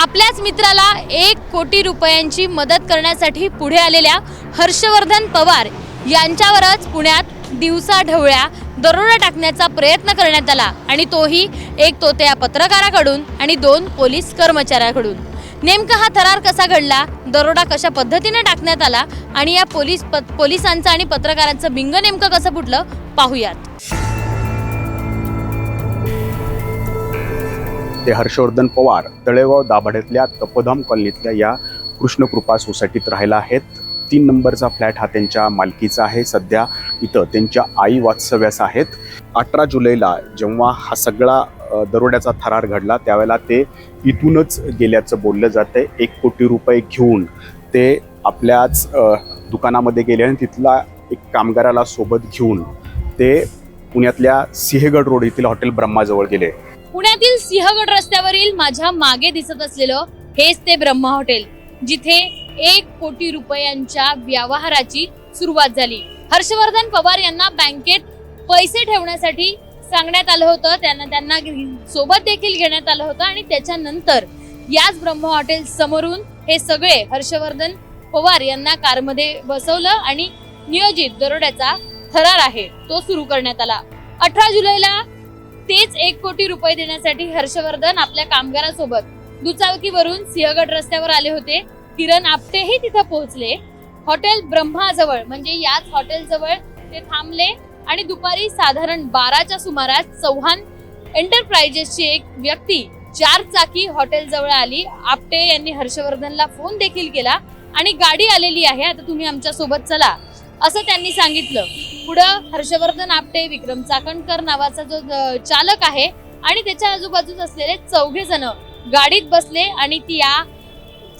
आपल्याच मित्राला 1 कोटी रुपयांची मदत करण्यासाठी पुढे आलेल्या हर्षवर्धन पवार यांच्यावरच पुण्यात दिवसाढवळ्या दरोडा टाकण्याचा प्रयत्न करण्यात आला आणि तोही एक तोत्या पत्रकाराकडून आणि 2 पोलीस कर्मचाऱ्यांकडून। नेमका हा थरार कसा घडला, दरोडा कशा पद्धतीने टाकण्यात आला आणि या पोलिसांचं आणि पत्रकारांचं बिंग नेमकं कसं फुटलं पाहूयात। ते हर्षवर्धन पवार तळेगाव दाभाड्यातल्या तपोधाम कॉलनीतल्या या कृष्णकृपा सोसायटीत राहायला आहेत। 3 नंबरचा फ्लॅट हा त्यांच्या मालकीचा आहे। सध्या इथं त्यांच्या आई वास्तव्यास आहेत। 18 जुलैला जेव्हा हा सगळा दरोड्याचा थरार घडला त्यावेळेला ते इथूनच गेल्याचं बोललं जातंय। 1 कोटी रुपये घेऊन ते आपल्याच दुकानामध्ये गेले आणि तिथला एक कामगाराला सोबत घेऊन ते पुण्यातल्या सिंहगड रोड येथील हॉटेल ब्रह्माजवळ गेले। पुण्यातील सिंहगड रस्त्यावरील माझ्या मागे दिसत असलेलं हेच ते ब्रह्मा हॉटेल, जिथे 1 कोटी रुपयांच्या व्यवहाराची सुरुवात झाली। हर्षवर्धन पवार यांना बँकेत पैसे ठेवण्यासाठी सांगण्यात आलं होतं, त्यांना सोबत देखील घेण्यात आलं होतं आणि त्याच्यानंतर याच ब्रह्मा हॉटेल समोरून हे सगळे हर्षवर्धन पवार यांना कारमध्ये बसवलं आणि नियोजित दरोड्याचा थरार आहे तो सुरू करण्यात आला। 18 जुलैला तेच 1 कोटी रुपये देण्यासाठी हर्षवर्धन आपल्या कामगारासोबत दुचाकीवरून सिंहगड रस्त्यावर आले होते। किरण आपटेही तिथे पोहोचले। हॉटेल ब्रह्माजवळ म्हणजे याच हॉटेल जवळ ते थांबले आणि दुपारी साधारण 12च्या सुमारास चव्हाण एंटरप्राइजेसची एक व्यक्ती 4 चाकी हॉटेल जवळ आली। आपटे यांनी हर्षवर्धनला फोन देखील केला आणि गाडी आलेली आहे, आता तुम्ही आमच्या सोबत चला असं त्यांनी सांगितलं। पुढं हर्षवर्धन आपटे, विक्रम चाकणकर नावाचा जो चालक आहे आणि त्याच्या आजूबाजूस असलेले 4 जण गाडीत बसले आणि ती या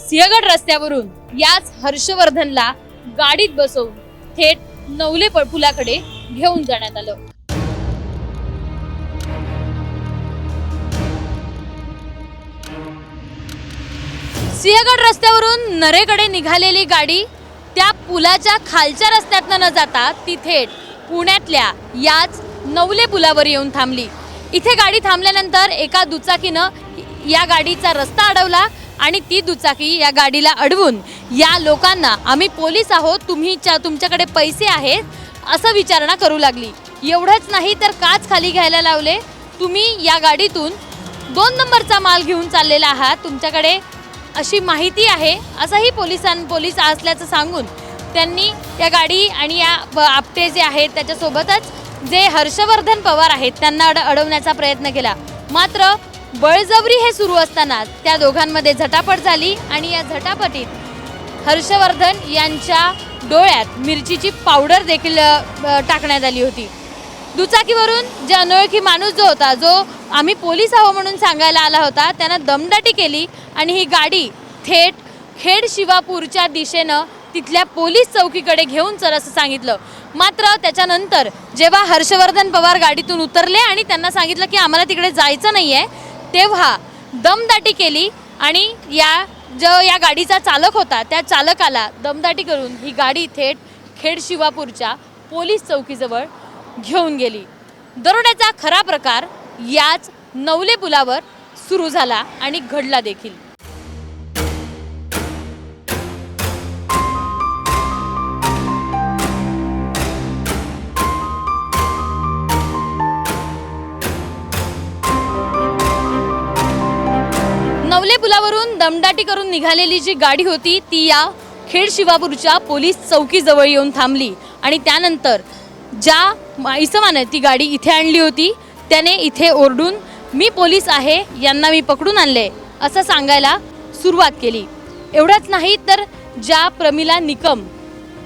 सिंहगड रस्त्यावरून याच हर्षवर्धनला गाडीत बसवून थेट नवले पुलाकडे घेऊन जाण्यात आलं। सिंहगड रस्त्यावरून नरेकडे निघालेली गाडी त्या पुलाच्या खालच्या रस्त्यातनं न जाता ती थेट पुण्यातल्या याच नवले पुलावर येऊन थांबली। इथे गाडी थांबल्यानंतर एका दुचाकीनं या गाडीचा रस्ता अडवला आणि ती दुचाकी या गाडीला अडवून या लोकांना आम्ही पोलीस आहोत, तुमच्याकडे पैसे आहेत असं विचारणा करू लागली। एवढंच नाही तर काच खाली घ्यायला लावले। तुम्ही या गाडीतून 2 नंबरचा माल घेऊन चाललेला आहात, तुमच्याकडे अशी माहिती आहे असंही पोलीस असल्याचं सांगून त्यांनी या गाडी आणि या आपटे जे आहेत त्याच्यासोबतच जे हर्षवर्धन पवार आहेत त्यांना अडवण्याचा प्रयत्न केला। मात्र बळजबरी हे सुरू असताना त्या दोघांमध्ये झटापट झाली आणि या झटापटीत हर्षवर्धन यांच्या डोळ्यात मिरचीची पावडर देखील टाकण्यात आली होती। दुचाकीवरून जे अनोळखी माणूस जो होता, जो आम्ही पोलीस आहो म्हणून सांगायला आला होता, त्यानं दमदाटी केली आणि ही गाडी थेट खेड शिवापूरच्या दिशेनं तिथल्या पोलीस चौकीकडे घेऊन चल असं सांगितलं। मात्र त्याच्यानंतर जेव्हा हर्षवर्धन पवार गाडीतून उतरले आणि त्यांना सांगितलं की आम्हाला तिकडे जायचं नाही आहे, तेव्हा दमदाटी केली आणि या गाडीचा चालक होता त्या चालकाला दमदाटी करून ही गाडी थेट खेड शिवापूरच्या पोलीस चौकीजवळ घेऊन गेली। दरोड्याचा खरा प्रकार याच नवले पुलावर सुरू झाला आणि घडला देखील। नवले पुलावरून दमदाटी करून निघालेली जी गाडी होती ती या खेड शिवापूरच्या पोलीस चौकीजवळ येऊन थांबली आणि त्यानंतर ज्या इसमाने ती गाडी इथे आणली होती त्याने इथे ओरडून मी पोलीस आहे, यांना मी पकडून आणले असं सांगायला सुरुवात केली। एवढंच नाही तर ज्या प्रमिला निकम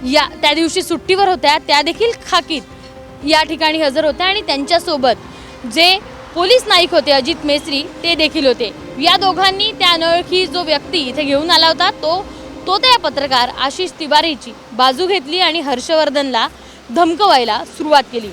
या त्या दिवशी सुट्टीवर होत्या त्या देखील खाकीत या ठिकाणी हजर होत्या आणि त्यांच्यासोबत जे पोलीस नाईक होते अजित मेस्त्री ते देखील होते। या दोघांनी त्या अनोळखी जो व्यक्ती इथे घेऊन आला होता तो त्या पत्रकार आशिष तिवारीची बाजू घेतली आणि हर्षवर्धनला धमकवायला सुरुवात केली।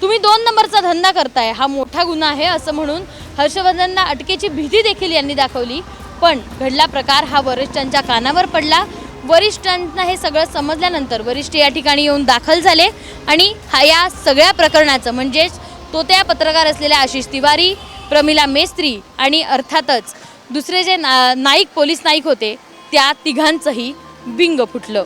तुम्ही 2 नंबरचा धंदा करताय, हा मोठा गुन्हा आहे असं म्हणून हर्षवर्धनला अटकेची भीती देखील यांनी दाखवली। पण घडला प्रकार हा वरिष्ठांच्या कानावर पडला। वरिष्ठांना हे सगळं समजल्यानंतर वरिष्ठ या ठिकाणी येऊन दाखल झाले आणि या सगळ्या प्रकरणाचं म्हणजेच तो त्या पत्रकार असलेल्या आशिष तिवारी, प्रमिला मेस्त्री आणि अर्थातच दुसरे जे नाईक पोलीस नाईक होते त्या तिघांचंही बिंग फुटलं.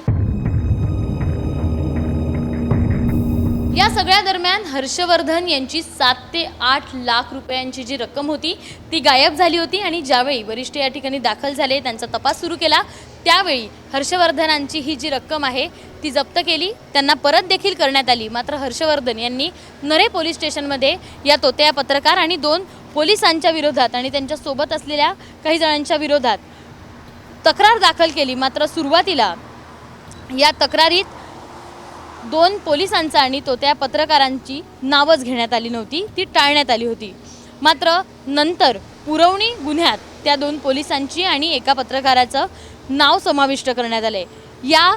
या सगळ्या दरम्यान हर्षवर्धन यांची 7 ते 8 लाख रुपयांची जी रक्कम होती ती गायब झाली होती आणि ज्यावेळी वरिष्ठ या ठिकाणी दाखल झाले, त्यांचा तपास सुरू केला, त्यावेळी हर्षवर्धनांची ही जी रक्कम आहे ती जप्त केली, त्यांना परत देखील करण्यात आली. मात्र हर्षवर्धन यांनी नरे पोलीस स्टेशनमध्ये या तोत्या पत्रकार आणि 2 पोलिसांच्या विरोधात आणि त्यांच्या सोबत असलेल्या काही जणांच्या विरोधात तक्रार दाखल केली. मात्र सुरुवातीला या तक्रारीत 2 पोलिसांचा आणि तोत्या पत्रकारांची नावच घेण्यात आली नव्हती, ती टाळण्यात आली होती. मात्र नंतर पुरवणी गुन्ह्यात त्या 2 पोलिसांची आणि एका पत्रकाराचं नाव समाविष्ट करण्यात आले. या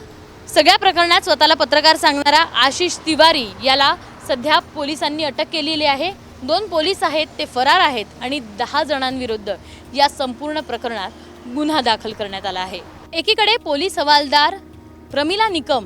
सगळ्या प्रकरणात स्वतःला पत्रकार सांगणारा आशिष तिवारी याला सध्या पोलिसांनी अटक केलेली आहे. 2 पोलीस आहेत ते फरार आहेत आणि 10 जणांविरुद्ध या संपूर्ण प्रकरणात गुन्हा दाखल करण्यात आला आहे. एकीकडे पोलीस हवालदार प्रमिला निकम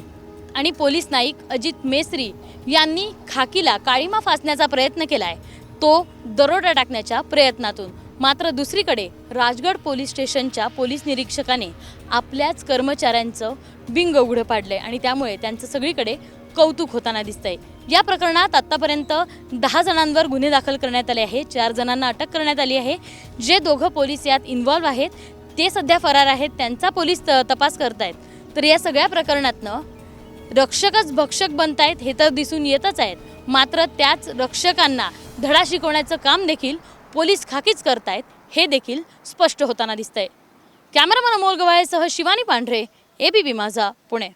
आणि पोलीस नाईक अजित मेसरी यांनी खाकीला काळीमा फासण्याचा प्रयत्न केलाय, तो दरोडा टाकण्याच्या प्रयत्नातून. मात्र दुसरीकडे राजगड पोलीस स्टेशनच्या पोलीस निरीक्षकाने आपल्याच कर्मचाऱ्यांचं बिंग उघडं पाडलंय आणि त्यामुळे त्यांचं सगळीकडे कौतुक होताना दिसतंय. या प्रकरणात आत्तापर्यंत 10 जणांवर गुन्हे दाखल करण्यात आले आहे, 4 जणांना अटक करण्यात आली आहे. जे 2 पोलीस यात इन्व्हॉल्व आहेत ते सध्या फरार आहेत, त्यांचा पोलीस तपास करतायत. तर या सगळ्या प्रकरणातनं रक्षकच भक्षक बनतायत हे तर दिसून येतच आहेत. मात्र त्याच रक्षकांना धडा शिकवण्याचं काम देखील पोलीस खाकीच करतायत हे देखील स्पष्ट होताना दिसतंय. कॅमेरामन अमोल गवाळेसह शिवानी पांढरे, ABP माझा, पुणे.